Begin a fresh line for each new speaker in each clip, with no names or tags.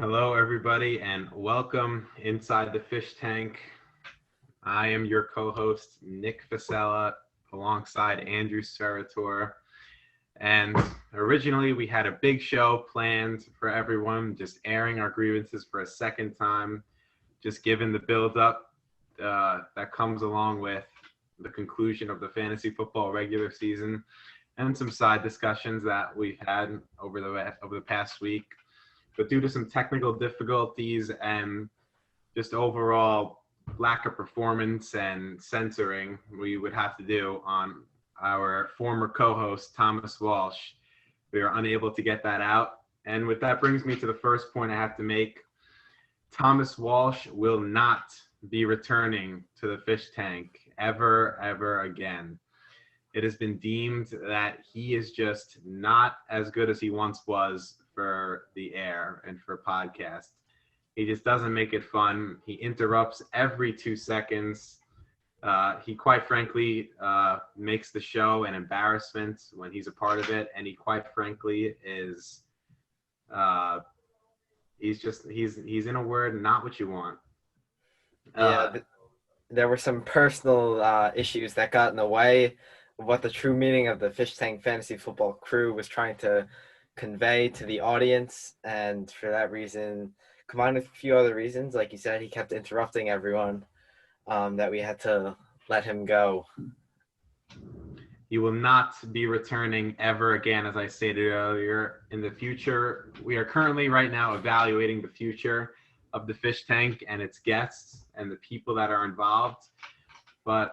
Hello, everybody, and welcome inside the fish tank. I am your co-host, Nick Fasella, alongside Andrew Sperator. And originally, we had a big show planned for everyone, just airing our grievances for a second time, just given the build-up that comes along with the conclusion of the fantasy football regular season, and some side discussions that we've had over the past week. But due to some technical difficulties and just overall lack of performance and censoring we would have to do on our former co-host, Thomas Walsh, we are unable to get that out. And with that brings me to the first point I have to make. Thomas Walsh will not be returning to the fish tank ever again. It has been deemed that he is just not as good as he once was for the air and for podcasts. He just doesn't make it fun. He interrupts every 2 seconds. He quite frankly makes the show an embarrassment when he's a part of it, and he quite frankly is he's in a word, not what you want.
There were some personal issues that got in the way of what the true meaning of the Fish Tank Fantasy Football crew was trying to convey to the audience, and for that reason, combined with a few other reasons, like you said, he kept interrupting everyone, that we had to let him go.
He will not be returning ever again, as I stated earlier. In the future, we are currently right now evaluating the future of the fish tank and its guests and the people that are involved. But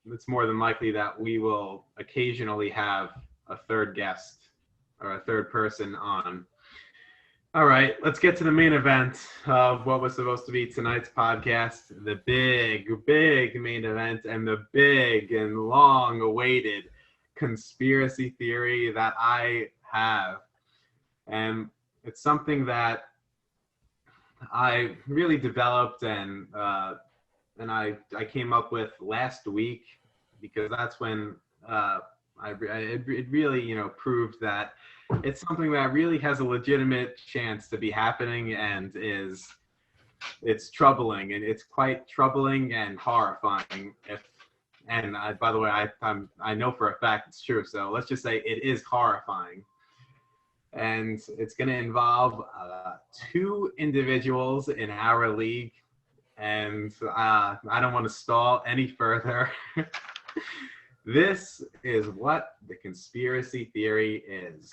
it's more than likely that we will occasionally have a third guest or a third person on. All right, let's get to the main event of what was supposed to be tonight's podcast, the big main event and the big and long-awaited conspiracy theory that I have. And it's something that I really developed and I came up with last week, because that's when it really proved that it's something that really has a legitimate chance to be happening, and it's troubling, and it's quite troubling and horrifying. By the way, I know for a fact it's true, so let's just say it is horrifying. And it's going to involve 2 individuals in our league. And I don't want to stall any further. This is what the conspiracy theory is.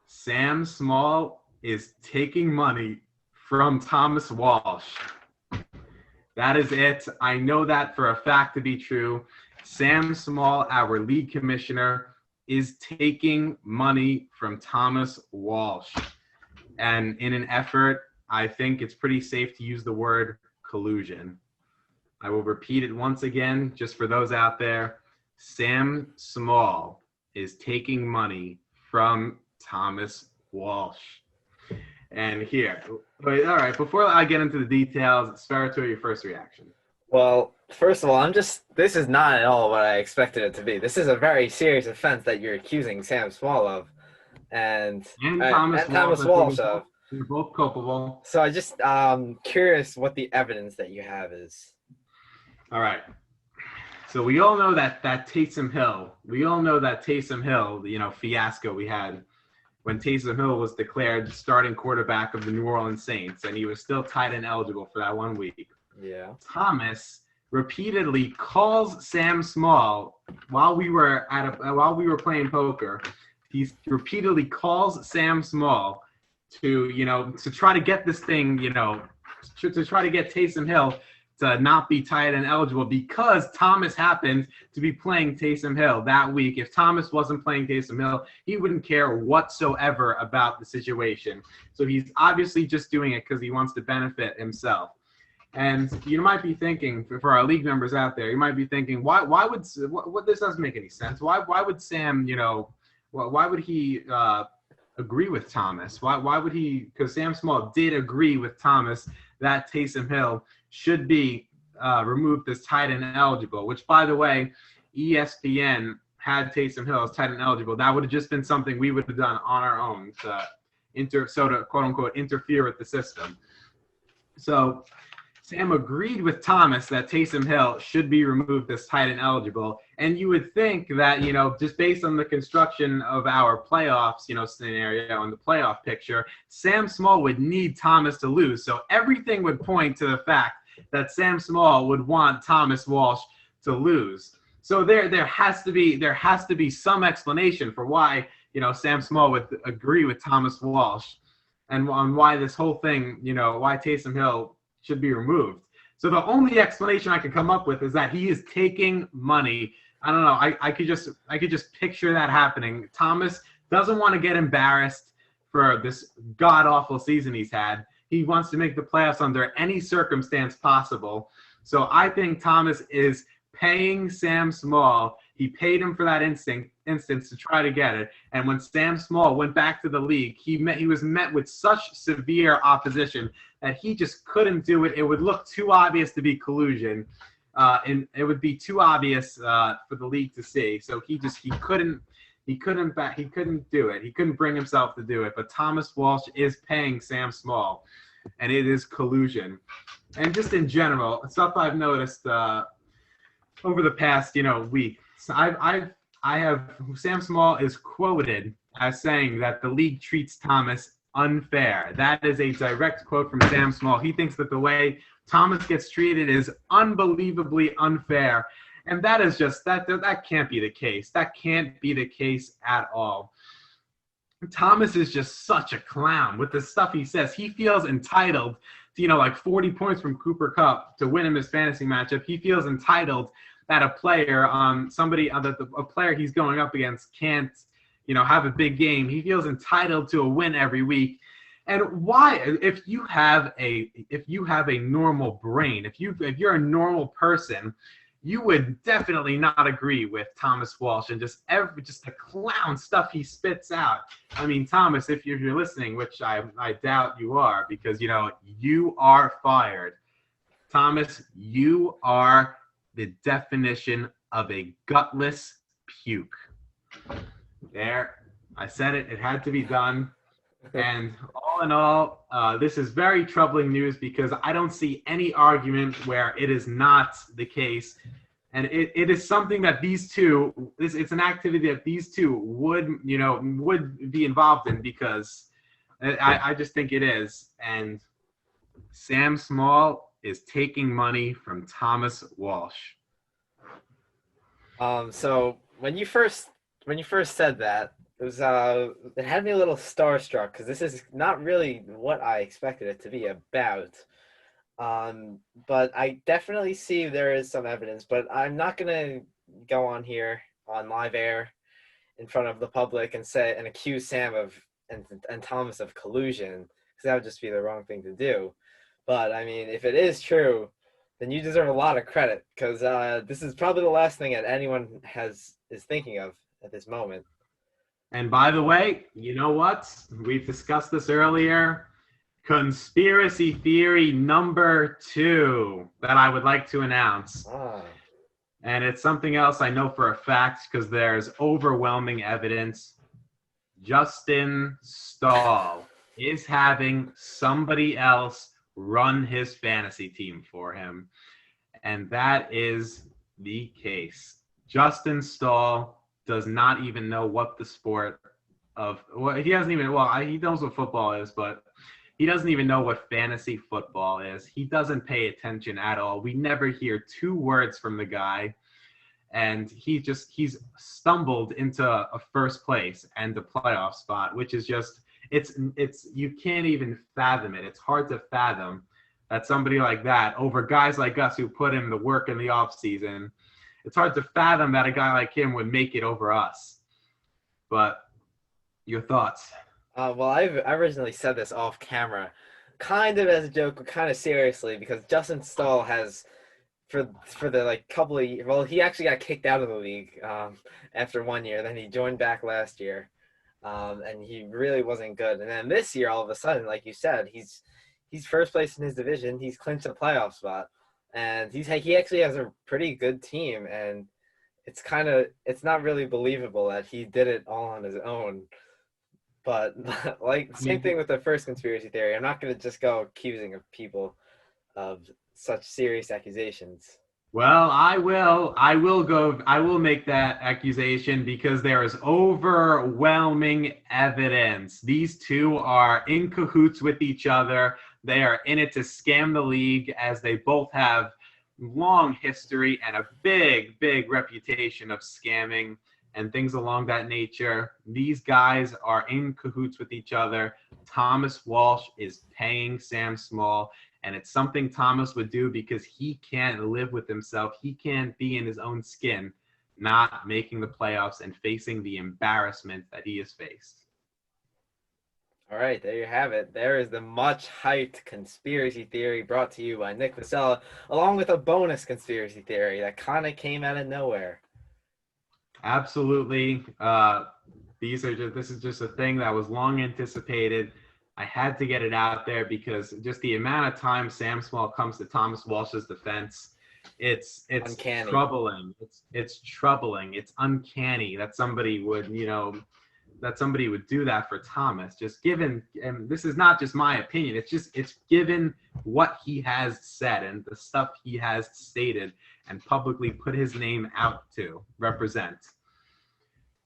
Sam Small is taking money from Thomas Walsh. That is it. I know that for a fact to be true. Sam Small, our league commissioner, is taking money from Thomas Walsh. And in an effort, I think it's pretty safe to use the word collusion. I will repeat it once again, just for those out there. Sam Small is taking money from Thomas Walsh. And here, all right, before I get into the details, Sperator, your first reaction.
Well, first of all, this is not at all what I expected it to be. This is a very serious offense that you're accusing Sam Small of, and Thomas Walsh of.
You're both culpable.
So I just curious what the evidence that you have is.
All right. So we all know that Taysom Hill, fiasco we had when Taysom Hill was declared starting quarterback of the New Orleans Saints, and he was still tight end eligible for that 1 week.
Yeah.
Thomas repeatedly calls Sam Small while we were playing poker. He repeatedly calls Sam Small to try to get this thing, to try to get Taysom Hill to not be tight end eligible, because Thomas happened to be playing Taysom Hill that week. If Thomas wasn't playing Taysom Hill, he wouldn't care whatsoever about the situation. So he's obviously just doing it because he wants to benefit himself. And you might be thinking, for our league members out there, you might be thinking, why would this doesn't make any sense? Why would Sam, why would he agree with Thomas? Why would he? Because Sam Small did agree with Thomas that Taysom Hill should be removed as tight end eligible, which, by the way, ESPN had Taysom Hill as tight end eligible. That would have just been something we would have done on our own to to quote unquote interfere with the system. So Sam agreed with Thomas that Taysom Hill should be removed as tight end eligible. And you would think that, just based on the construction of our playoffs, scenario and the playoff picture, Sam Small would need Thomas to lose. So everything would point to the fact that Sam Small would want Thomas Walsh to lose. So there has to be some explanation for why, Sam Small would agree with Thomas Walsh and on why this whole thing, why Taysom Hill should be removed. So the only explanation I can come up with is that he is taking money. I don't know. I could just picture that happening. Thomas doesn't want to get embarrassed for this god-awful season he's had. He wants to make the playoffs under any circumstance possible. So I think Thomas is paying Sam Small. He paid him for that instance to try to get it. And when Sam Small went back to the league, he was met with such severe opposition that he just couldn't do it. It would look too obvious to be collusion, and it would be too obvious for the league to see. So he couldn't do it. He couldn't bring himself to do it. But Thomas Walsh is paying Sam Small, and it is collusion. And just in general, stuff I've noticed over the past week. So I have Sam Small is quoted as saying that the league treats Thomas unfair. That is a direct quote from Sam Small. He thinks that the way Thomas gets treated is unbelievably unfair. And that is just that can't be the case. That can't be the case at all. Thomas is just such a clown with the stuff he says. He feels entitled to, like 40 points from Cooper Kupp to win him his fantasy matchup. He feels entitled that a player, a player he's going up against can't, have a big game. He feels entitled to a win every week. And why, if you have a normal brain, if you're a normal person, you would definitely not agree with Thomas Walsh and just the clown stuff he spits out. I mean, Thomas, if you're listening, which I doubt you are, because you are fired. Thomas, you are the definition of a gutless puke. There, I said it. It had to be done. And all in all, this is very troubling news because I don't see any argument where it is not the case. And it is something that these two, it's an activity that these two would be involved in because I just think it is. And Sam Small is taking money from Thomas Walsh.
So when you first said that, it had me a little starstruck because this is not really what I expected it to be about. But I definitely see there is some evidence, but I'm not gonna go on here on live air in front of the public and accuse Sam and Thomas of collusion, because that would just be the wrong thing to do. But I mean, if it is true, then you deserve a lot of credit because this is probably the last thing that anyone is thinking of at this moment.
And by the way, you know what? We've discussed this earlier. Conspiracy theory number 2 that I would like to announce. And it's something else I know for a fact because there's overwhelming evidence. Justin Stahl is having somebody else run his fantasy team for him. And that is the case. Justin Stahl does not even know what the sport of – he knows what football is, but he doesn't even know what fantasy football is. He doesn't pay attention at all. We never hear 2 words from the guy. And he's stumbled into a first place and a playoff spot, which is just it's you can't even fathom it. It's hard to fathom that somebody like that, over guys like us who put in the work in the off season, it's hard to fathom that a guy like him would make it over us. But your thoughts?
Well, I originally said this off camera, kind of as a joke, but kind of seriously, because Justin Stahl has, for the couple of years, well, he actually got kicked out of the league after 1 year. Then he joined back last year, and he really wasn't good. And then this year, all of a sudden, like you said, he's first place in his division. He's clinched a playoff spot, and he actually has a pretty good team. And it's not really believable that he did it all on his own. But like
I
same
mean,
thing with the first conspiracy theory. I'm not going to just go accusing of people of such serious accusations.
well, I will make that accusation because there is overwhelming evidence. These two are in cahoots with each other. They are in it to scam the league, as they both have long history and a big reputation of scamming and things along that nature. These guys are in cahoots with each other. Thomas Walsh is paying Sam Small, and it's something Thomas would do because he can't live with himself. He can't be in his own skin, not making the playoffs and facing the embarrassment that he has faced.
All right, there you have it. There is the much hyped conspiracy theory brought to you by Nick Vasella, along with a bonus conspiracy theory that kind of came out of nowhere.
Absolutely. This is just a thing that was long anticipated. I had to get it out there because just the amount of time Sam Small comes to Thomas Walsh's defense, it's
Uncanny.
troubling. It's troubling. It's uncanny that somebody would, that somebody would do that for Thomas. Just given, and this is not just my opinion. It's given what he has said and the stuff he has stated and publicly put his name out to represent.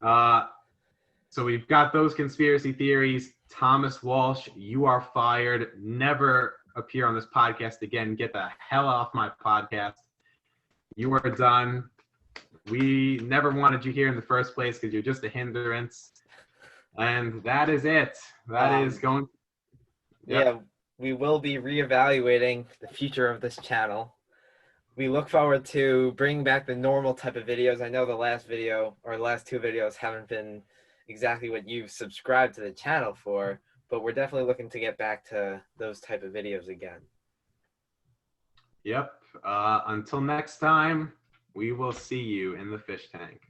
So we've got those conspiracy theories. Thomas Walsh, you are fired. Never appear on this podcast again. Get the hell off my podcast. You are done. We never wanted you here in the first place because you're just a hindrance. And that is it. That is going.
Yep. Yeah, we will be reevaluating the future of this channel. We look forward to bringing back the normal type of videos. I know the last video or the last two videos haven't been exactly what you've subscribed to the channel for, but we're definitely looking to get back to those type of videos again.
Yep. Until next time, we will see you in the fish tank.